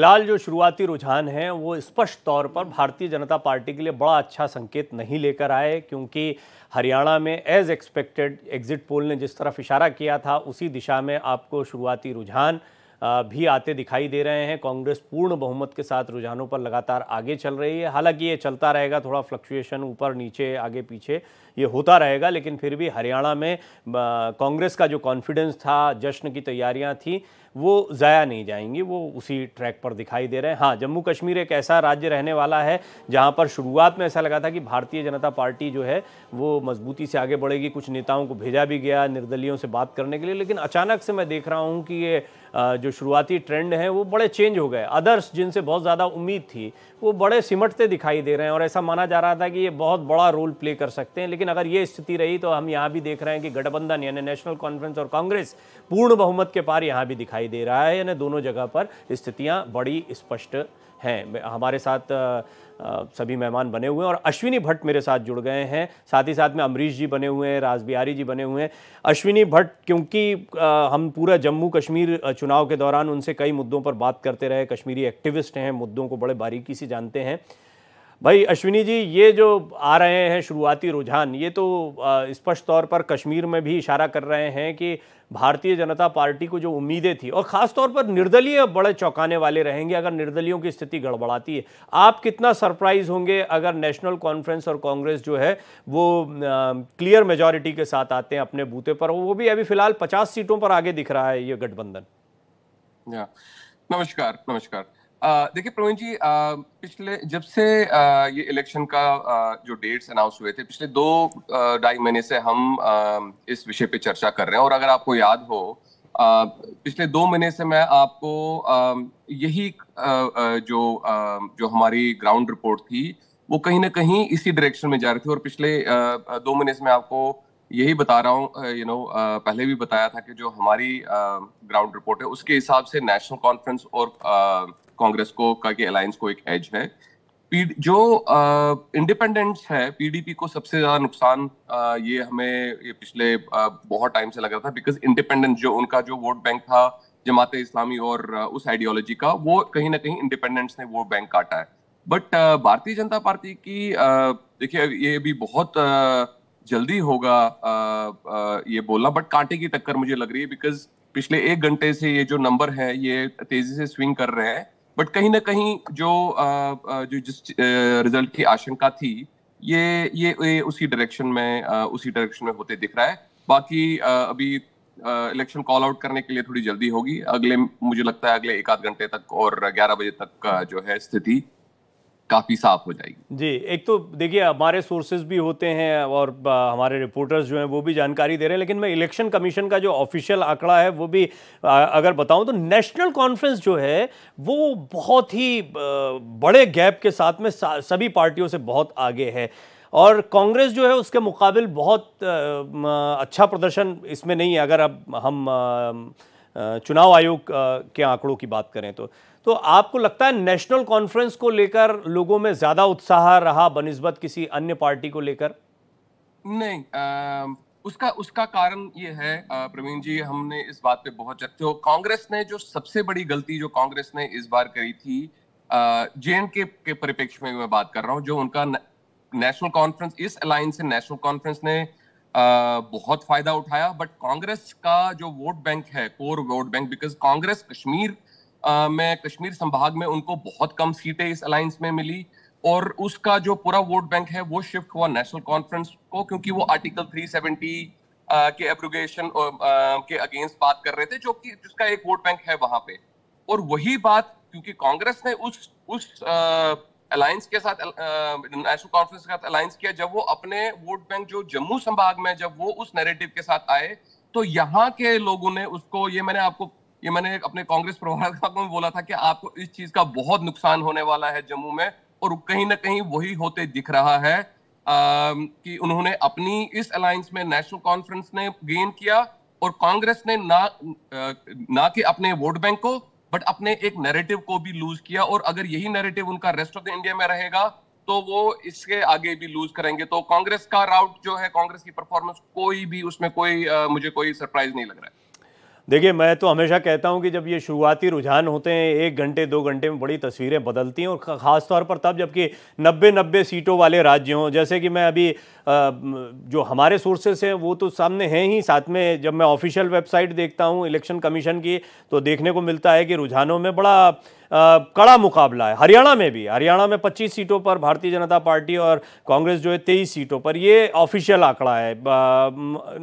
फिलहाल जो शुरुआती रुझान हैं वो स्पष्ट तौर पर भारतीय जनता पार्टी के लिए बड़ा अच्छा संकेत नहीं लेकर आए, क्योंकि हरियाणा में एज एक्सपेक्टेड एग्जिट पोल ने जिस तरफ इशारा किया था उसी दिशा में आपको शुरुआती रुझान भी आते दिखाई दे रहे हैं। कांग्रेस पूर्ण बहुमत के साथ रुझानों पर लगातार आगे चल रही है। हालांकि ये चलता रहेगा, थोड़ा फ्लक्चुएशन ऊपर नीचे आगे पीछे ये होता रहेगा, लेकिन फिर भी हरियाणा में कांग्रेस का जो कॉन्फिडेंस था, जश्न की तैयारियां थी, वो ज़ाया नहीं जाएंगी, वो उसी ट्रैक पर दिखाई दे रहे हैं। हाँ, जम्मू कश्मीर एक ऐसा राज्य रहने वाला है जहां पर शुरुआत में ऐसा लगा था कि भारतीय जनता पार्टी जो है वो मजबूती से आगे बढ़ेगी। कुछ नेताओं को भेजा भी गया निर्दलीयों से बात करने के लिए, लेकिन अचानक से मैं देख रहा हूं कि ये जो शुरुआती ट्रेंड हैं वो बड़े चेंज हो गए। अदर्स जिनसे बहुत ज़्यादा उम्मीद थी वो बड़े सिमटते दिखाई दे रहे हैं, और ऐसा माना जा रहा था कि ये बहुत बड़ा रोल प्ले कर सकते हैं। लेकिन अगर ये स्थिति रही तो हम यहाँ भी देख रहे हैं कि गठबंधन यानी नेशनल कॉन्फ्रेंस और कांग्रेस पूर्ण बहुमत के पार यहाँ भी दिखाई दे रहा है। यानी दोनों जगह पर स्थितियाँ बड़ी स्पष्ट हैं। हमारे साथ सभी मेहमान बने हुए हैं और अश्विनी भट्ट मेरे साथ जुड़ गए हैं, साथ ही साथ में अमरीश जी बने हुए हैं, राज बिहारी जी बने हुए हैं। अश्विनी भट्ट, क्योंकि हम पूरा जम्मू कश्मीर चुनाव के दौरान उनसे कई मुद्दों पर बात करते रहे, कश्मीरी एक्टिविस्ट हैं, मुद्दों को बड़े बारीकी से जानते हैं। भाई अश्विनी जी, ये जो आ रहे हैं शुरुआती रुझान, ये तो स्पष्ट तौर पर कश्मीर में भी इशारा कर रहे हैं कि भारतीय जनता पार्टी को जो उम्मीदें थी, और ख़ास तौर पर निर्दलीय बड़े चौंकाने वाले रहेंगे अगर निर्दलियों की स्थिति गड़बड़ाती है। आप कितना सरप्राइज होंगे अगर नेशनल कॉन्फ्रेंस और कांग्रेस जो है वो क्लियर मेजॉरिटी के साथ आते हैं अपने बूते पर? वो भी अभी फिलहाल 50 सीटों पर आगे दिख रहा है ये गठबंधन। नमस्कार नमस्कार। देखिए प्रवीण जी, पिछले जब से ये इलेक्शन का जो डेट्स अनाउंस हुए थे, पिछले 2-2.5 महीने से हम इस विषय पे चर्चा कर रहे हैं। और अगर आपको याद हो, पिछले 2 महीने से मैं आपको यही जो हमारी ग्राउंड रिपोर्ट थी वो कहीं ना कहीं इसी डायरेक्शन में जा रही थी। और पिछले 2 महीने से मैं आपको यही बता रहा हूँ, पहले भी बताया था कि जो हमारी ग्राउंड रिपोर्ट है उसके हिसाब से नेशनल कॉन्फ्रेंस और कांग्रेस को का के अलायंस को एक एज है। जो इंडिपेंडेंट्स है, पीडीपी को सबसे ज्यादा नुकसान ये हमें ये पिछले बहुत टाइम से लग रहा था, बिकॉज इंडिपेंडेंस जो उनका जो वोट बैंक था जमाते इस्लामी और उस आइडियोलॉजी का, वो कहीं ना कहीं इंडिपेंडेंट्स ने वोट बैंक काटा है। बट भारतीय जनता पार्टी की देखिए ये भी बहुत जल्दी होगा ये बोलना, बट कांटे की टक्कर मुझे लग रही है, बिकॉज पिछले 1 घंटे से ये जो नंबर है ये तेजी से स्विंग कर रहे हैं। बट कहीं ना कहीं जिस रिजल्ट की आशंका थी ये उसी डायरेक्शन में होते दिख रहा है। बाकी अभी इलेक्शन कॉल आउट करने के लिए थोड़ी जल्दी होगी। मुझे लगता है अगले 1-8 घंटे तक और 11 बजे तक जो है स्थिति काफी साफ हो जाएगी। जी, एक तो देखिए हमारे सोर्सेज भी होते हैं और हमारे रिपोर्टर्स जो हैं वो भी जानकारी दे रहे हैं, लेकिन मैं इलेक्शन कमीशन का जो ऑफिशियल आंकड़ा है वो भी अगर बताऊं तो नेशनल कॉन्फ्रेंस जो है वो बहुत ही बड़े गैप के साथ में सभी पार्टियों से बहुत आगे है, और कांग्रेस जो है उसके मुकाबिल बहुत अच्छा प्रदर्शन इसमें नहीं है। अगर अब हम चुनाव आयोग के आंकड़ों की बात करें तो आपको लगता है नेशनल कॉन्फ्रेंस को लेकर लोगों में ज्यादा उत्साह रहा बनिस्बत किसी अन्य पार्टी को लेकर? नहीं, उसका कारण ये है प्रवीण जी, हमने इस बात पे बहुत चर्चा हो। कांग्रेस ने जो सबसे बड़ी गलती जो कांग्रेस ने इस बार करी थी, जेएनके के परिप्रेक्ष्य में मैं बात कर रहा हूं, जो उनका नेशनल कॉन्फ्रेंस, इस अलायंस से नेशनल कॉन्फ्रेंस ने बहुत फायदा उठाया। बट कांग्रेस का जो वोट बैंक है, core vote bank, because Congress Kashmir संभाग में उनको बहुत कम सीटें इस अलायंस में मिली, और उसका जो पूरा वोट बैंक है वो शिफ्ट हुआ नेशनल कॉन्फ्रेंस को, क्योंकि वो आर्टिकल 370 के एब्रोगेशन के अगेंस्ट बात कर रहे थे, जो कि जिसका एक वोट बैंक है वहां पे। और वही बात क्योंकि कांग्रेस ने उस अलायंस के साथ, नेशनल कॉन्फ्रेंस के साथ अलायंस किया, जब वो अपने वोट बैंक जो जम्मू संभाग में जब वो उस नैरेटिव के साथ आए, तो यहाँ के लोगों ने उसको, मैंने अपने कांग्रेस प्रवक्ता को बोला था कि आपको इस चीज का बहुत नुकसान होने वाला है जम्मू में, और कहीं ना कहीं वही होते दिख रहा है कि उन्होंने अपनी इस अलायंस में नेशनल कॉन्फ्रेंस ने गेन किया, और कांग्रेस ने ना कि अपने वोट बैंक को बट अपने एक नैरेटिव को भी लूज किया। और अगर यही नैरेटिव उनका रेस्ट ऑफ द इंडिया में रहेगा तो वो इसके आगे भी लूज करेंगे। तो कांग्रेस का राउट जो है, कांग्रेस की परफॉर्मेंस, उसमें मुझे कोई सरप्राइज नहीं लग रहा है। देखिए, मैं तो हमेशा कहता हूं कि जब ये शुरुआती रुझान होते हैं 1 घंटे 2 घंटे में बड़ी तस्वीरें बदलती हैं, और ख़ास तौर पर तब जबकि 90-90 सीटों वाले राज्य हों। जैसे कि मैं अभी जो हमारे सोर्सेस हैं वो तो सामने हैं ही, साथ में जब मैं ऑफिशियल वेबसाइट देखता हूं इलेक्शन कमीशन की, तो देखने को मिलता है कि रुझानों में बड़ा कड़ा मुकाबला है। हरियाणा में 25 सीटों पर भारतीय जनता पार्टी और कांग्रेस जो है 23 सीटों पर। ये ऑफिशियल आंकड़ा है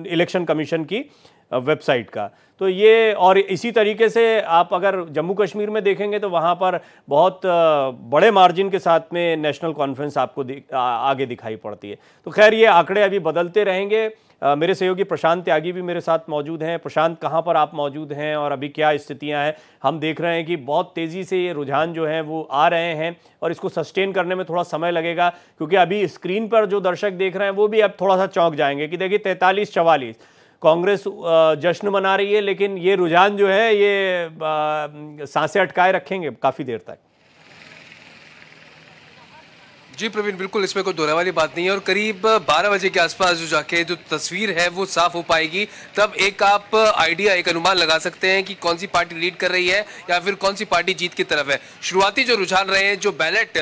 इलेक्शन कमीशन की वेबसाइट का। तो ये, और इसी तरीके से आप अगर जम्मू कश्मीर में देखेंगे तो वहाँ पर बहुत बड़े मार्जिन के साथ में नेशनल कॉन्फ्रेंस आपको आगे दिखाई पड़ती है। तो खैर ये आंकड़े अभी बदलते रहेंगे। मेरे सहयोगी प्रशांत त्यागी भी मेरे साथ मौजूद हैं। प्रशांत, कहाँ पर आप मौजूद हैं और अभी क्या स्थितियां हैं? हम देख रहे हैं कि बहुत तेज़ी से ये रुझान जो हैं वो आ रहे हैं, और इसको सस्टेन करने में थोड़ा समय लगेगा, क्योंकि अभी स्क्रीन पर जो दर्शक देख रहे हैं वो भी अब थोड़ा सा चौंक जाएंगे कि देखिए 43-44 कांग्रेस जश्न मना रही है, लेकिन ये रुझान जो है ये सांसें अटकाए रखेंगे काफ़ी देर तक। जी प्रवीण, बिल्कुल इसमें कोई दोहरा वाली बात नहीं है। और करीब 12 बजे के आसपास जो जाके जो तस्वीर है वो साफ हो पाएगी, तब एक आप आइडिया, एक अनुमान लगा सकते हैं कि कौन सी पार्टी लीड कर रही है या फिर कौन सी पार्टी जीत की तरफ है। शुरुआती जो रुझान रहे हैं, जो बैलेट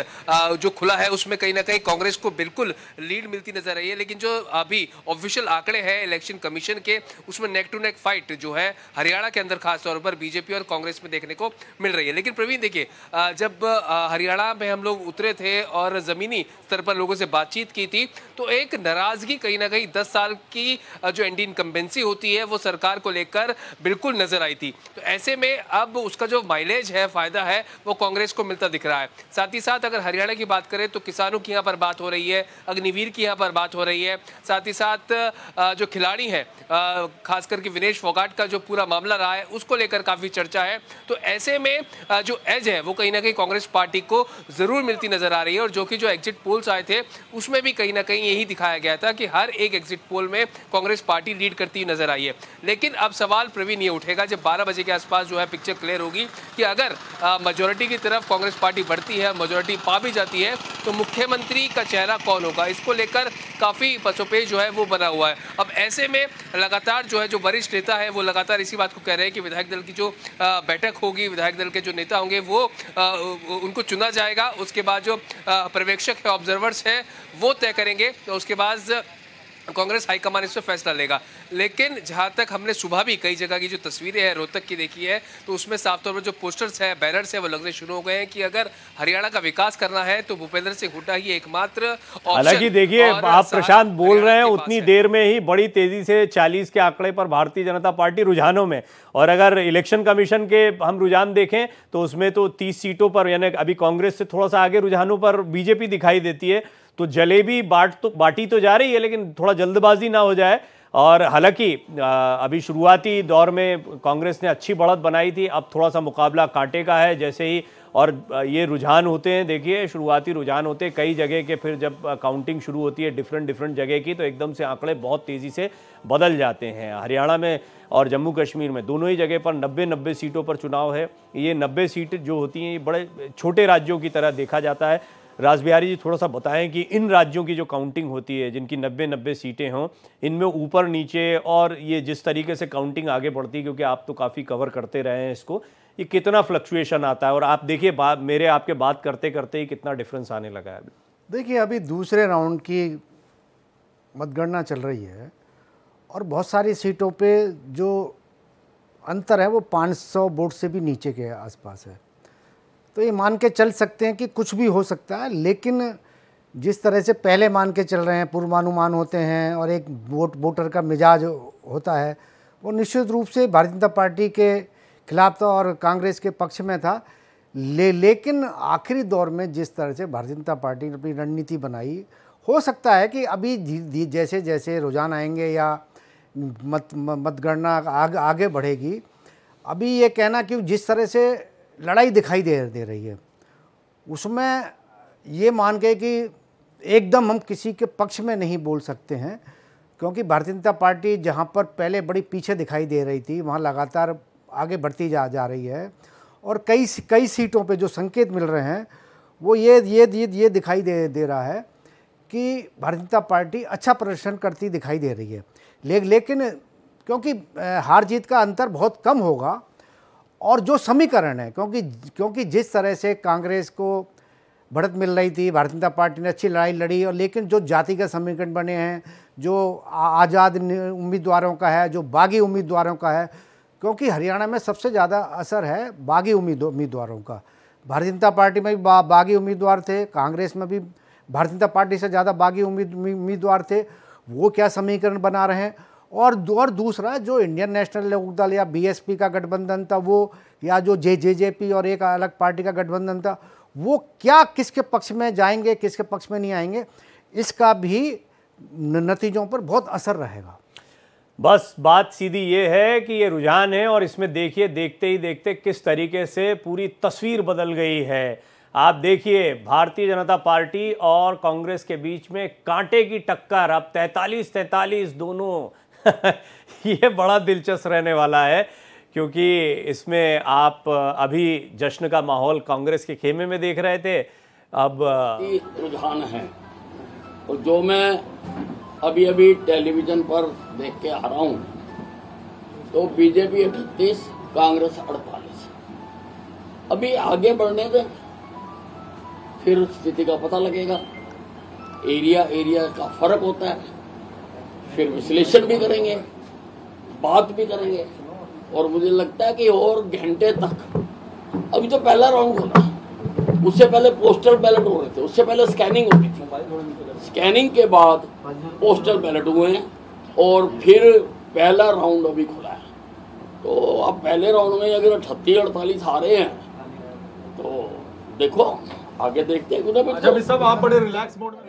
जो खुला है उसमें कहीं ना कहीं कांग्रेस को बिल्कुल लीड मिलती नजर रही है, लेकिन जो अभी ऑफिशियल आंकड़े हैं इलेक्शन कमीशन के, उसमें नेक टू नेक फाइट जो है हरियाणा के अंदर खासतौर पर बीजेपी और कांग्रेस में देखने को मिल रही है। लेकिन प्रवीण देखिए, जब हरियाणा में हम लोग उतरे थे और जमीनी स्तर पर लोगों से बातचीत की थी, तो एक नाराजगी कहीं ना कहीं 10 साल की जो एंटी इनकम्बेंसी होती है वो सरकार को लेकर बिल्कुल नजर आई थी। तो ऐसे में अब उसका जो माइलेज है, फायदा है, वो कांग्रेस को मिलता दिख रहा है। साथ ही साथ अगर हरियाणा की बात करें तो किसानों की यहाँ पर बात हो रही है, अग्निवीर की यहाँ पर बात हो रही है। साथ ही साथ जो खिलाड़ी है, खासकर के विनेश फोगाट का जो पूरा मामला रहा है उसको लेकर काफी चर्चा है। तो ऐसे में जो एज है वो कहीं ना कहीं कांग्रेस पार्टी को जरूर मिलती नजर आ रही है। और जो कि जो एग्जिट पोल्स आए थे उसमें भी कहीं ना कहीं यही दिखाया गया था कि हर एक एग्जिट पोल में कांग्रेस पार्टी लीड करती हुई नजर आई है। लेकिन अब सवाल प्रवीण ये उठेगा जब 12 बजे के आसपास जो है पिक्चर क्लियर होगी कि अगर मेजोरिटी की तरफ कांग्रेस पार्टी बढ़ती है, मेजोरिटी पा भी जाती है, तो मुख्यमंत्री का चेहरा कौन होगा, इसको लेकर काफी पसोपेश जो है वो बना हुआ है। अब ऐसे में लगातार जो है जो वरिष्ठ नेता है वो लगातार इसी बात को कह रहे हैं कि विधायक दल की जो बैठक होगी, विधायक दल के जो नेता होंगे वो उनको चुना जाएगा। उसके बाद जो पर्यवेक्षक है, ऑब्जर्वर्स है, वो तय करेंगे। तो उसके बाद कांग्रेस हाईकमान इस पर फैसला लेगा। लेकिन जहां तक हमने सुबह भी कई जगह की जो तस्वीरें हैं रोहतक की देखी है, तो उसमें साफ तौर पर जो पोस्टर्स है, बैनर्स है, वो लगने शुरू हो गए हैं कि अगर हरियाणा का विकास करना है तो भूपेंद्र सिंह हुड्डा ही एकमात्र ऑप्शन। हालांकि देखिए, आप प्रशांत बोल रहे हैं उतनी देर में ही बड़ी तेजी से 40 के आंकड़े पर भारतीय जनता पार्टी रुझानों में, और अगर इलेक्शन कमीशन के हम रुझान देखें तो उसमें तो 30 सीटों पर, यानी अभी कांग्रेस से थोड़ा सा आगे रुझानों पर बीजेपी दिखाई देती है। तो जलेबी बाटी तो जा रही है, लेकिन थोड़ा जल्दबाजी ना हो जाए। और हालांकि अभी शुरुआती दौर में कांग्रेस ने अच्छी बढ़त बनाई थी, अब थोड़ा सा मुकाबला कांटे का है जैसे ही। और ये रुझान होते हैं, देखिए शुरुआती रुझान होते हैं कई जगह के, फिर जब काउंटिंग शुरू होती है डिफरेंट जगह की, तो एकदम से आंकड़े बहुत तेज़ी से बदल जाते हैं। हरियाणा में और जम्मू कश्मीर में दोनों ही जगह पर 90-90 सीटों पर चुनाव है। ये 90 सीट जो होती हैं ये बड़े छोटे राज्यों की तरह देखा जाता है। रासबिहारी जी थोड़ा सा बताएं कि इन राज्यों की जो काउंटिंग होती है, जिनकी 90-90 सीटें हों, इनमें ऊपर नीचे और ये जिस तरीके से काउंटिंग आगे बढ़ती है, क्योंकि आप तो काफ़ी कवर करते रहे हैं इसको, ये कितना फ्लक्चुएशन आता है? और आप देखिए मेरे आपके बात करते करते ही कितना डिफरेंस आने लगा है। देखिए, अभी दूसरे राउंड की मतगणना चल रही है और बहुत सारी सीटों पे जो अंतर है वो 500 वोट से भी नीचे के आसपास है। तो ये मान के चल सकते हैं कि कुछ भी हो सकता है, लेकिन जिस तरह से पहले मान के चल रहे हैं, पूर्वानुमान होते हैं और एक वोटर का मिजाज होता है, वो निश्चित रूप से भारतीय जनता पार्टी के खिलाफ था और कांग्रेस के पक्ष में था। लेकिन आखिरी दौर में जिस तरह से भारतीय जनता पार्टी ने अपनी रणनीति बनाई, हो सकता है कि अभी जैसे जैसे रुझान आएंगे या मतगणना आगे बढ़ेगी, अभी ये कहना कि जिस तरह से लड़ाई दिखाई दे रही है, उसमें ये मान के कि एकदम हम किसी के पक्ष में नहीं बोल सकते हैं, क्योंकि भारतीय जनता पार्टी जहाँ पर पहले बड़ी पीछे दिखाई दे रही थी, वहाँ लगातार आगे बढ़ती जा रही है। और कई सीटों पे जो संकेत मिल रहे हैं वो ये दिखाई दे रहा है कि भारतीय जनता पार्टी अच्छा प्रदर्शन करती दिखाई दे रही है। लेकिन क्योंकि हार जीत का अंतर बहुत कम होगा। और जो समीकरण है, क्योंकि जिस तरह से कांग्रेस को बढ़त मिल रही थी, भारतीय जनता पार्टी ने अच्छी लड़ाई लड़ी, और लेकिन जो जातिगत समीकरण बने हैं, जो आज़ाद उम्मीदवारों का है, जो बागी उम्मीदवारों का है, क्योंकि हरियाणा में सबसे ज़्यादा असर है बागी उम्मीदवारों का। भारतीय जनता पार्टी में भी बागी उम्मीदवार थे, कांग्रेस में भी भारतीय जनता पार्टी से ज़्यादा बागी उम्मीदवार थे। वो क्या समीकरण बना रहे हैं। और दूसरा जो इंडियन नेशनल लोकदल या बीएसपी का गठबंधन था वो, या जो जेजेपी और एक अलग पार्टी का गठबंधन था, वो क्या किसके पक्ष में जाएंगे, किसके पक्ष में नहीं आएंगे, इसका भी नतीजों पर बहुत असर रहेगा। बस बात सीधी ये है कि ये रुझान है, और इसमें देखिए देखते ही देखते किस तरीके से पूरी तस्वीर बदल गई है। आप देखिए भारतीय जनता पार्टी और कांग्रेस के बीच में कांटे की टक्कर, अब 43-43 दोनों ये बड़ा दिलचस्प रहने वाला है, क्योंकि इसमें आप अभी जश्न का माहौल कांग्रेस के खेमे में देख रहे थे। अब रुझान है, और जो मैं अभी टेलीविजन पर देख के आ रहा हूँ, तो बीजेपी 38, कांग्रेस 48। अभी आगे बढ़ने दें, फिर स्थिति का पता लगेगा। एरिया का फर्क होता है, फिर विश्लेषण भी करेंगे, बात भी करेंगे। और मुझे लगता है कि और घंटे तक, अभी तो पहला राउंड होगा, उससे पहले पोस्टल बैलेट हो रहे थे, उससे पहले स्कैनिंग होती थी, स्कैनिंग के बाद पोस्टल बैलेट हुए हैं, और फिर पहला राउंड अभी खुला है। तो अब पहले राउंड में अगर 38-48 हारे हैं, तो देखो आगे देखते हैं। जब सब आप बड़े रिलैक्स मोड में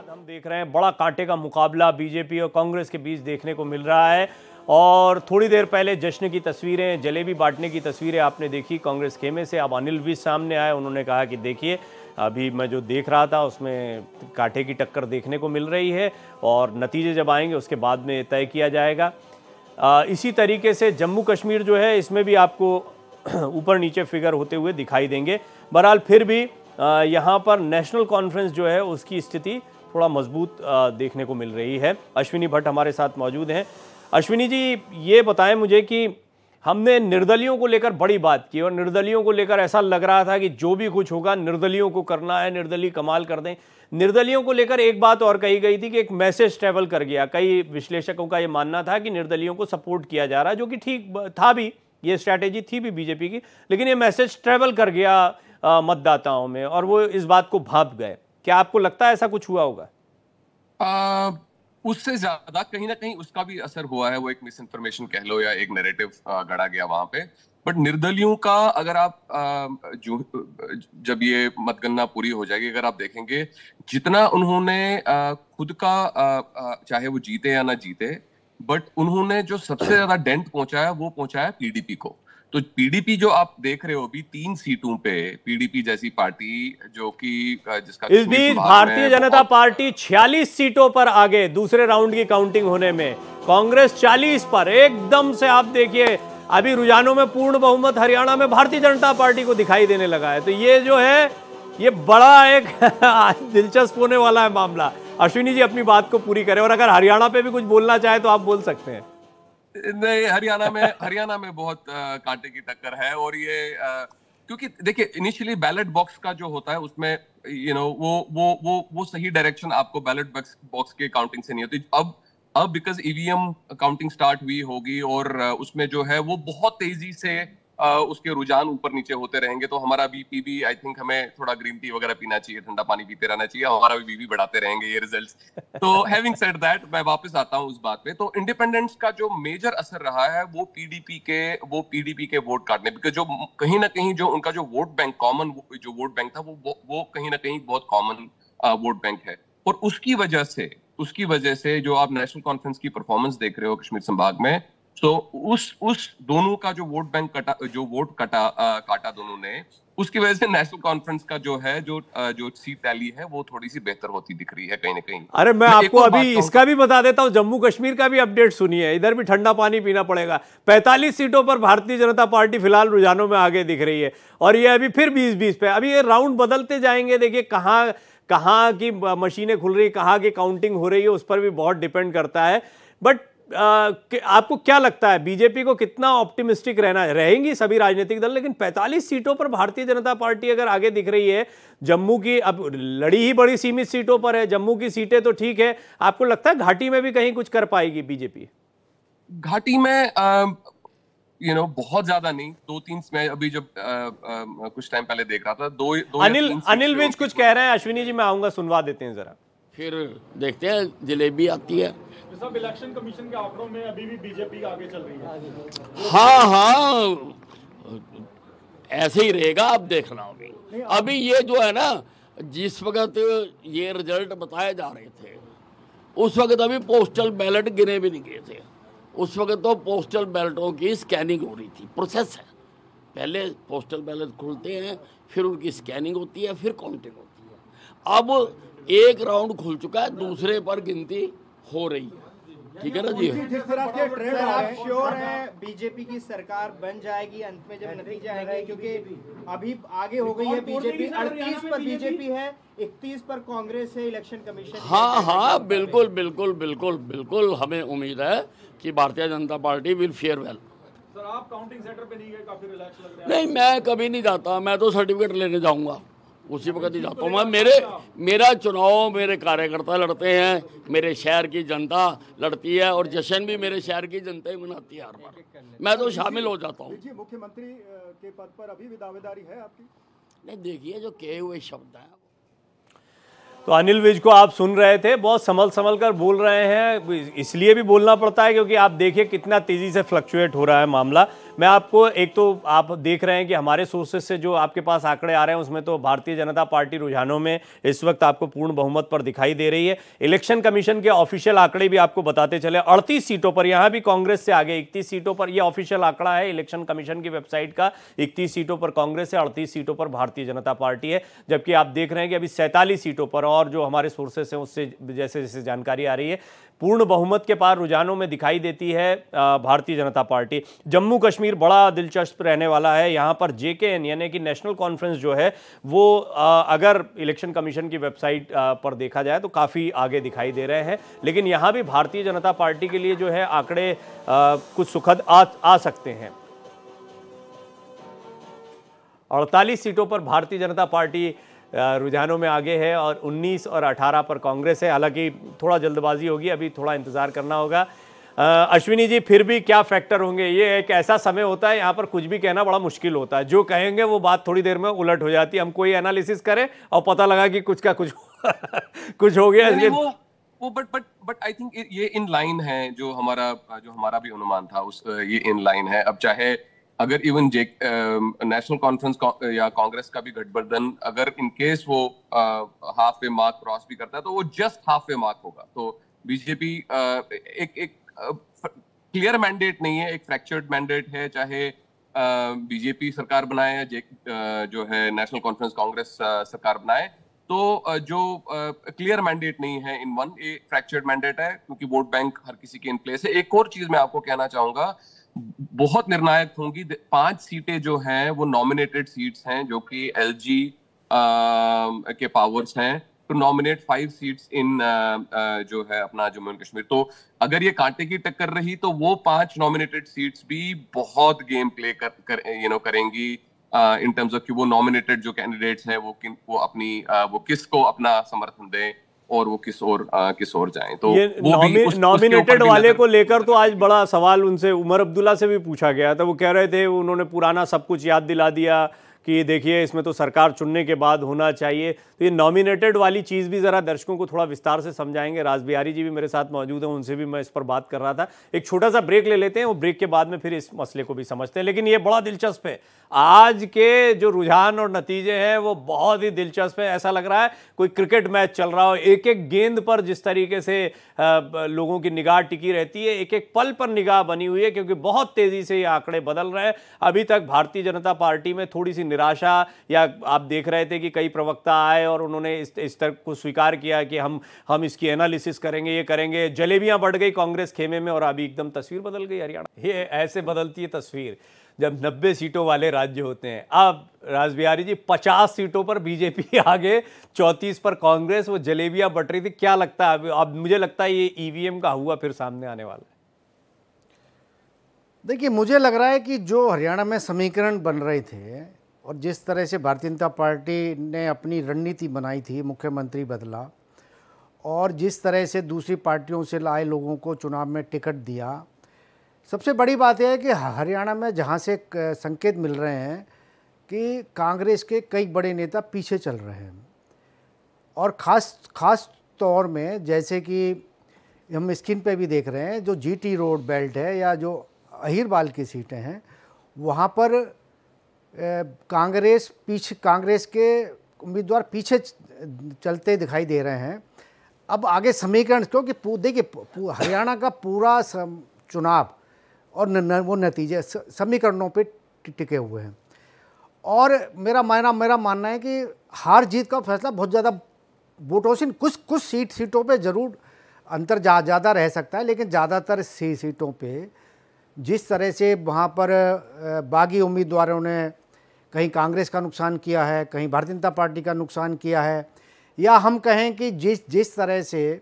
हम देख रहे हैं बड़ा कांटे का मुकाबला बीजेपी और कांग्रेस के बीच देखने को मिल रहा है। और थोड़ी देर पहले जश्न की तस्वीरें, जलेबी बांटने की तस्वीरें आपने देखी कांग्रेस खेमे से। अब अनिल विज सामने आए, उन्होंने कहा कि देखिए अभी मैं जो देख रहा था उसमें कांटे की टक्कर देखने को मिल रही है, और नतीजे जब आएंगे उसके बाद में तय किया जाएगा। इसी तरीके से जम्मू कश्मीर जो है, इसमें भी आपको ऊपर नीचे फिगर होते हुए दिखाई देंगे। बहरहाल फिर भी यहाँ पर नेशनल कॉन्फ्रेंस जो है उसकी स्थिति थोड़ा मजबूत देखने को मिल रही है। अश्विनी भट्ट हमारे साथ मौजूद हैं। अश्विनी जी, ये बताएं मुझे कि हमने निर्दलियों को लेकर बड़ी बात की, और निर्दलियों को लेकर ऐसा लग रहा था कि जो भी कुछ होगा निर्दलियों को करना है, निर्दलीय कमाल कर दें। निर्दलियों को लेकर एक बात और कही गई थी कि एक मैसेज ट्रेवल कर गया। कई विश्लेषकों का ये मानना था कि निर्दलियों को सपोर्ट किया जा रहा है, जो कि ठीक था भी, ये स्ट्रैटेजी थी भी बीजेपी की, लेकिन ये मैसेज ट्रेवल कर गया मतदाताओं में, और वो इस बात को भाप गए। क्या आपको लगता है ऐसा कुछ हुआ होगा? उससे ज्यादा कहीं ना कहीं उसका भी असर हुआ है। वो एक मिस इन्फॉर्मेशन कह लो, या एक नैरेटिव गढ़ा गया वहां पे। बट निर्दलियों का अगर आप जब ये मतगणना पूरी हो जाएगी, अगर आप देखेंगे जितना उन्होंने खुद का चाहे वो जीते या ना जीते, बट उन्होंने जो सबसे ज्यादा डेंट पहुंचाया वो पहुंचाया पीडीपी को। तो पीडीपी जो आप देख रहे हो अभी 3 सीटों पे, पीडीपी जैसी पार्टी जो कि जिसका इस बीच भारतीय जनता पार्टी 46 सीटों पर आगे दूसरे राउंड की काउंटिंग होने में, कांग्रेस 40 पर। एकदम से आप देखिए अभी रुझानों में पूर्ण बहुमत हरियाणा में भारतीय जनता पार्टी को दिखाई देने लगा है। तो ये जो है ये बड़ा एक दिलचस्प होने वाला है मामला। अश्विनी जी अपनी बात को पूरी करें, और अगर हरियाणा पे भी कुछ बोलना चाहे तो आप बोल सकते हैं। नहीं, हरियाणा में बहुत कांटे की टक्कर है। और ये क्योंकि देखिए इनिशियली बैलेट बॉक्स का जो होता है उसमें वो सही डायरेक्शन आपको बैलेट बॉक्स के काउंटिंग से नहीं होती। अब बिकॉज ईवीएम काउंटिंग स्टार्ट हुई होगी, और उसमें जो है वो बहुत तेजी से उसके रुझान ऊपर नीचे होते रहेंगे तो हमारा बीपी भी, आई थिंक हमें थोड़ा ग्रीन टी वगैरह पीना चाहिए, ठंडा पानी पीते रहना चाहिए, हमारा भी बीपी बढ़ाते रहेंगे ये रिजल्ट्स। तो हैविंग सेड दैट, मैं वापस आता हूं उस बात पे। तो इंडिपेंडेंट्स का जो मेजर असर रहा है वो पीडीपी के वोट काटने, बिकॉज जो कहीं ना कहीं जो उनका जो वोट बैंक, कॉमन जो वोट बैंक था वो कहीं ना कहीं बहुत कॉमन वोट बैंक है। और उसकी वजह से जो आप नेशनल कॉन्फ्रेंस की परफॉर्मेंस देख रहे हो कश्मीर संभाग में, तो उस दोनों का जो वोट बैंक काटा दोनों ने, उसकी वजह से नेशनल कॉन्फ्रेंस का जो सीट टैली है वो थोड़ी सी बेहतर होती दिख रही है कहीं ना कहीं। अरे मैं आपको अभी इसका भी बता देता हूं, जम्मू कश्मीर का भी अपडेट सुनिए, इधर भी ठंडा पानी पीना पड़ेगा। 45 सीटों पर भारतीय जनता पार्टी फिलहाल रुझानों में आगे दिख रही है और ये अभी फिर 20-20 पे, अभी ये राउंड बदलते जाएंगे। देखिए कहाँ की मशीनें खुल रही, कहाँ की काउंटिंग हो रही है, उस पर भी बहुत डिपेंड करता है। बट आपको क्या लगता है बीजेपी को कितना ऑप्टिमिस्टिक रहेंगी सभी राजनीतिक दल, लेकिन 45 सीटों पर भारतीय जनता पार्टी अगर आगे दिख रही है, जम्मू की अब लड़ी ही बड़ी सीमित सीटों पर है, जम्मू की सीटें तो ठीक है, आपको लगता है घाटी में भी कहीं कुछ कर पाएगी बीजेपी? घाटी में बहुत ज्यादा नहीं, 2-3, मैं अभी जब कुछ टाइम पहले देख रहा था, दो अनिल विज कुछ कह रहे हैं। अश्विनी जी मैं आऊंगा, सुनवा देते हैं जरा, फिर देखते हैं जलेबी आती है। सब इलेक्शन कमीशन के आंकड़ों में अभी भी बीजेपी आगे चल रही है। हाँ ऐसे ही रहेगा, आप देखना। अभी ये जो है ना, जिस वक्त ये रिजल्ट बताए जा रहे थे उस वक्त अभी पोस्टल बैलेट गिने भी नहीं गए थे। उस वक्त तो पोस्टल बैलेटों की स्कैनिंग हो रही थी, प्रोसेस है। पहले पोस्टल बैलेट खुलते हैं, फिर उनकी स्कैनिंग होती है, फिर काउंटिंग होती है। अब एक राउंड खुल चुका है, दूसरे पर गिनती हो रही है। ठीक है ना जी? जिस तरह के ट्रेंड आप श्योर है बीजेपी की सरकार बन जाएगी अंत में जब नतीजा आएगा? क्योंकि अभी आगे हो गई है बीजेपी, 38 पर बीजेपी है, 31 पर कांग्रेस है, इलेक्शन कमीशन। हाँ बिल्कुल बिल्कुल बिल्कुल बिल्कुल, हमें उम्मीद है कि Bharatiya Janata party will fair well. Sir आप काउंटिंग सेंटर पे नहीं गए, काफी रिलैक्स लग रहा है। नहीं, मैं कभी नहीं जाता, मैं तो सर्टिफिकेट लेने जाऊंगा, उसी वक्त ही जाता हूँ। मेरा चुनाव मेरे कार्यकर्ता लड़ते हैं, मेरे शहर की जनता लड़ती है, और जश्न भी मेरे शहर की जनता ही मनाती है हर बार। मैं तो शामिल हो जाता हूँ। मुख्यमंत्री के पद पर अभी भी दावेदारी है आपकी? नहीं, देखिए जो कहे हुए शब्द हैं। तो अनिल विज को आप सुन रहे थे, बहुत संभल कर बोल रहे हैं, इसलिए भी बोलना पड़ता है क्योंकि आप देखिए कितना तेजी से फ्लक्चुएट हो रहा है मामला। मैं आपको, एक तो आप देख रहे हैं कि हमारे सोर्सेस से जो आपके पास आंकड़े आ रहे हैं उसमें तो भारतीय जनता पार्टी रुझानों में इस वक्त आपको पूर्ण बहुमत पर दिखाई दे रही है। इलेक्शन कमीशन के ऑफिशियल आंकड़े भी आपको बताते चले, 38 सीटों पर, यहां भी कांग्रेस से आगे 31 सीटों पर, यह ऑफिशियल आंकड़ा है इलेक्शन कमीशन की वेबसाइट का। 31 सीटों पर कांग्रेस है, 38 सीटों पर भारतीय जनता पार्टी है, जबकि आप देख रहे हैं कि अभी 47 सीटों पर, और जो हमारे सोर्सेस हैं उससे जैसे जैसे जानकारी आ रही है, पूर्ण बहुमत के पार रुझानों में दिखाई देती है भारतीय जनता पार्टी। जम्मू कश्मीर बड़ा दिलचस्प रहने वाला है। यहाँ पर जेकेएन यानी कि नेशनल कॉन्फ्रेंस जो है वो अगर इलेक्शन कमीशन की वेबसाइट पर देखा जाए तो काफ़ी आगे दिखाई दे रहे हैं, लेकिन यहाँ भी भारतीय जनता पार्टी के लिए जो है आंकड़े कुछ सुखद आ सकते हैं। 48 सीटों पर भारतीय जनता पार्टी रुझानों में आगे है और 19 और 18 पर कांग्रेस है। हालांकि थोड़ा जल्दबाजी होगी, अभी थोड़ा इंतजार करना होगा। अश्विनी जी, फिर भी क्या फैक्टर होंगे? ये एक ऐसा समय होता है यहाँ पर कुछ भी कहना बड़ा मुश्किल होता है, जो कहेंगे वो बात थोड़ी देर में उलट हो जाती है। हम कोई एनालिसिस करें और पता लगा कि कुछ का कुछ कुछ हो गया। वो बट आई थिंक ये इन लाइन है, जो हमारा भी अनुमान था उस ये इन लाइन है। अब चाहे अगर इवन नेशनल कॉन्फ्रेंस या कांग्रेस का भी गठबंधन अगर इन केस वो हाफ वे मार्क क्रॉस भी करता है तो वो जस्ट हाफ वे मार्क होगा। तो बीजेपी एक क्लियर मैंडेट नहीं है, एक फ्रैक्चर्ड मैंडेट है। चाहे बीजेपी सरकार बनाए या जो है नेशनल कॉन्फ्रेंस कांग्रेस सरकार बनाए, तो जो क्लियर मैंडेट नहीं है इन वन, एक फ्रैक्चर्ड मैंडेट है क्योंकि वोट बैंक हर किसी के इन प्लेस है। एक और चीज मैं आपको कहना चाहूंगा, बहुत निर्णायक होंगी। 5 सीटें जो हैं वो नॉमिनेटेड सीट्स हैं, जो कि एलजी के पावर्स हैं टू नॉमिनेट 5 सीट्स इन जो है अपना जम्मू एंड कश्मीर। तो अगर ये कांटे की टक्कर रही तो वो 5 नॉमिनेटेड सीट्स भी बहुत गेम प्ले करेंगी इन टर्म्स ऑफ कि वो नॉमिनेटेड जो कैंडिडेट्स हैं वो अपनी वो किसको अपना समर्थन दें। और वो किस ओर जाएं। तो ये नॉमिनेटेड वाले को लेकर तो आज बड़ा सवाल उनसे उमर अब्दुल्ला से भी पूछा गया था। वो कह रहे थे, उन्होंने पुराना सब कुछ याद दिला दिया कि देखिए इसमें तो सरकार चुनने के बाद होना चाहिए। तो ये नॉमिनेटेड वाली चीज़ भी ज़रा दर्शकों को थोड़ा विस्तार से समझाएंगे। राज बिहारी जी भी मेरे साथ मौजूद हैं, उनसे भी मैं इस पर बात कर रहा था। एक छोटा सा ब्रेक ले लेते हैं, वो ब्रेक के बाद में फिर इस मसले को भी समझते हैं। लेकिन ये बड़ा दिलचस्प है, आज के जो रुझान और नतीजे हैं वो बहुत ही दिलचस्प है। ऐसा लग रहा है कोई क्रिकेट मैच चल रहा हो। एक एक गेंद पर जिस तरीके से लोगों की निगाह टिकी रहती है, एक एक पल पर निगाह बनी हुई है, क्योंकि बहुत तेजी से ये आंकड़े बदल रहे हैं। अभी तक भारतीय जनता पार्टी में थोड़ी सी निराशा, या आप देख रहे थे कि कई प्रवक्ता आए और उन्होंने इस तरह को स्वीकार किया कि हम इसकी एनालिसिस करेंगे, ये करेंगे। जलेबियां बढ़ गई कांग्रेस खेमे में और अभी एकदम तस्वीर बदल गई हरियाणा। ये ऐसे बदलती है तस्वीर जब 90 सीटों वाले राज्य होते हैं। अब राज बिहारी जी 50 सीटों पर बीजेपी आगे, 34 पर कांग्रेस, वो जलेबियां बट रही थी। क्या लगता है अब मुझे लगता है ये ईवीएम का हुआ फिर सामने आने वाला है। देखिए, मुझे लग रहा है कि जो हरियाणा में समीकरण बन रहे थे और जिस तरह से भारतीय जनता पार्टी ने अपनी रणनीति बनाई थी, मुख्यमंत्री बदला, और जिस तरह से दूसरी पार्टियों से लाए लोगों को चुनाव में टिकट दिया, सबसे बड़ी बात यह है कि हरियाणा में जहां से संकेत मिल रहे हैं कि कांग्रेस के कई बड़े नेता पीछे चल रहे हैं। और ख़ास तौर में जैसे कि हम स्क्रीन पे भी देख रहे हैं, जो जीटी रोड बेल्ट है या जो अहिरबाल की सीटें हैं, वहाँ पर कांग्रेस के उम्मीदवार पीछे चलते दिखाई दे रहे हैं। अब आगे समीकरण, क्योंकि देखिए हरियाणा का पूरा चुनाव और वो नतीजे समीकरणों पे टिके हुए हैं। और मेरा मानना है कि हार जीत का फैसला बहुत ज़्यादा वोटों से, कुछ सीटों पे ज़रूर अंतर ज़्यादा रह सकता है, लेकिन ज़्यादातर सीटों पे जिस तरह से वहाँ पर बागी उम्मीदवारों ने कहीं कांग्रेस का नुकसान किया है, कहीं भारतीय जनता पार्टी का नुकसान किया है, या हम कहें कि जिस तरह से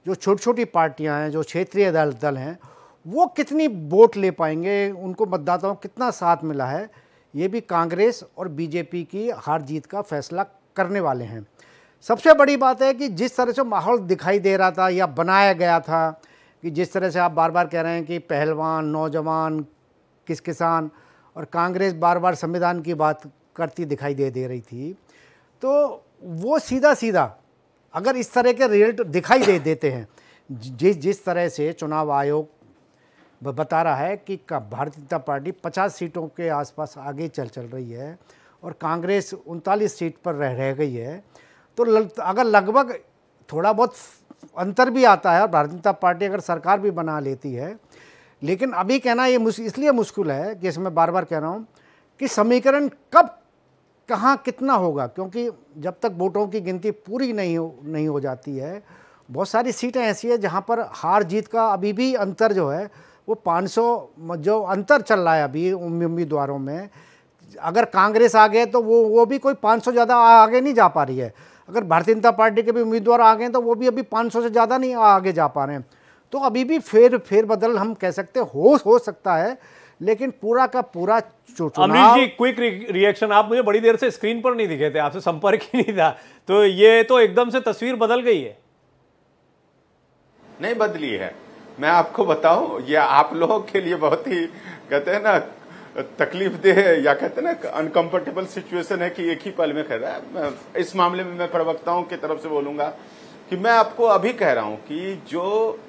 जो छोटी छोटी पार्टियां हैं, जो क्षेत्रीय दल हैं, वो कितनी वोट ले पाएंगे, उनको मतदाताओं को कितना साथ मिला है, ये भी कांग्रेस और बीजेपी की हार जीत का फैसला करने वाले हैं। सबसे बड़ी बात है कि जिस तरह से माहौल दिखाई दे रहा था या बनाया गया था, कि जिस तरह से आप बार बार कह रहे हैं कि पहलवान, नौजवान, किसान, और कांग्रेस बार बार संविधान की बात करती दिखाई दे रही थी, तो वो सीधा अगर इस तरह के रिजल्ट दिखाई देते हैं, जिस तरह से चुनाव आयोग बता रहा है कि भारतीय जनता पार्टी 50 सीटों के आसपास आगे चल रही है और कांग्रेस 39 सीट पर रह गई है, तो अगर लगभग थोड़ा बहुत अंतर भी आता है और भारतीय जनता पार्टी अगर सरकार भी बना लेती है, लेकिन अभी कहना ये इसलिए मुश्किल है कि इसमें बार बार कह रहा हूँ कि समीकरण कब कहाँ कितना होगा, क्योंकि जब तक वोटों की गिनती पूरी नहीं हो जाती है, बहुत सारी सीटें ऐसी है जहाँ पर हार जीत का अभी भी अंतर जो है वो 500 जो अंतर चल रहा है अभी उम्मीदवारों में, अगर कांग्रेस आ गए तो वो भी कोई 500 ज़्यादा आगे नहीं जा पा रही है। अगर भारतीय जनता पार्टी के भी उम्मीदवार आ गए तो वो भी अभी 500 से ज़्यादा नहीं आगे जा पा रहे हैं। तो अभी भी फेर बदल हम कह सकते हो सकता है, लेकिन पूरा का पूरा अमरीश जी, क्विक रिएक्शन। आप मुझे बड़ी देर से स्क्रीन पर नहीं दिखे थे, आपसे संपर्क ही नहीं था, तो ये तो एकदम से तस्वीर बदल गई है। नहीं बदली है, मैं आपको बताऊं, ये आप लोगों के लिए बहुत ही कहते हैं ना तकलीफ देह या कहते हैं ना अनकंफर्टेबल सिचुएशन है कि एक ही पल में कह रहा है। इस मामले में मैं प्रवक्ताओं की तरफ से बोलूंगा कि मैं आपको अभी कह रहा हूं कि जो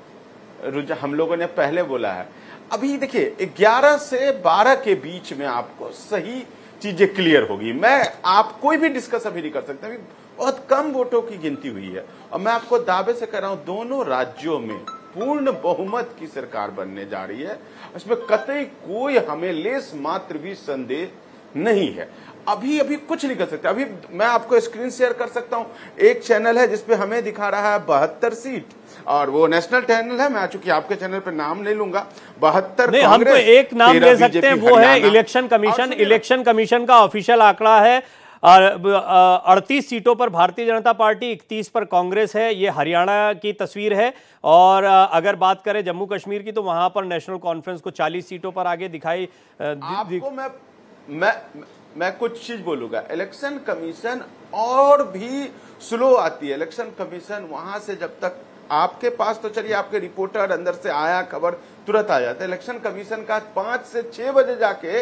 हम लोगों ने पहले बोला है, अभी देखिए 11 से 12 के बीच में आपको सही चीजें क्लियर होगी। आप कोई भी डिस्कस अभी नहीं कर सकते, अभी बहुत कम वोटों की गिनती हुई है और मैं आपको दावे से कह रहा हूं दोनों राज्यों में पूर्ण बहुमत की सरकार बनने जा रही है। इसमें कतई कोई हमें लेस मात्र भी संदेह नहीं है। अभी कुछ नहीं कर सकते। अभी मैं आपको स्क्रीन शेयर कर सकता हूं, एक चैनल है जिसपे हमें दिखा रहा है 72 सीट और वो नेशनल चैनल है। मैं चूंकि आपके चैनल पे नाम नहीं लूंगा, 72 नहीं, हम तो एक नाम ले सकते हैं, वो है इलेक्शन कमीशन। इलेक्शन कमीशन का ऑफिशियल आंकड़ा है 38 सीटों पर भारतीय जनता पार्टी, 31 पर कांग्रेस है। ये हरियाणा की तस्वीर है। और अगर बात करें जम्मू कश्मीर की, तो वहां पर नेशनल कॉन्फ्रेंस को 40 सीटों पर आगे दिखाई आपको मैं कुछ चीज बोलूंगा, इलेक्शन कमीशन और भी स्लो आती है। इलेक्शन कमीशन वहां से जब तक आपके पास, तो चलिए आपके रिपोर्टर अंदर से आया, खबर तुरंत आ जाता है। इलेक्शन कमीशन का 5 से 6 बजे जाके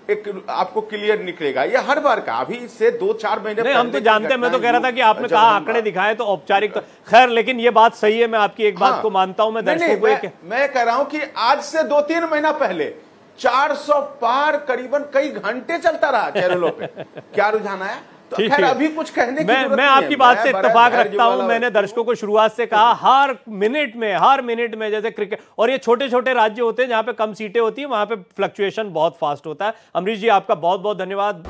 एक आपको क्लियर निकलेगा। ये हर बार का, अभी से 2-4 महीने नहीं, हम तो जानते हैं। मैं तो कह रहा था कि आपने कहा आंकड़े दिखाए तो औपचारिक, तो खैर, लेकिन ये बात सही है, मैं आपकी एक बात को मानता हूं। मैं दर्शकों को मैं कह रहा हूं कि आज से 2-3 महीना पहले 400 पार करीबन कई घंटे चलता रहा चैनलों पे। क्या रुझान आया? तो खैर अभी कुछ कहने की जरूरत नहीं है। मैं आपकी बात से इत्तेफाक रखता हूं। मैंने दर्शकों को शुरुआत से कहा, हर मिनट में जैसे क्रिकेट, और ये छोटे छोटे राज्य होते हैं जहां पे कम सीटें होती हैं, वहां पे फ्लक्चुएशन बहुत फास्ट होता है। अमरीश जी, आपका बहुत बहुत धन्यवाद।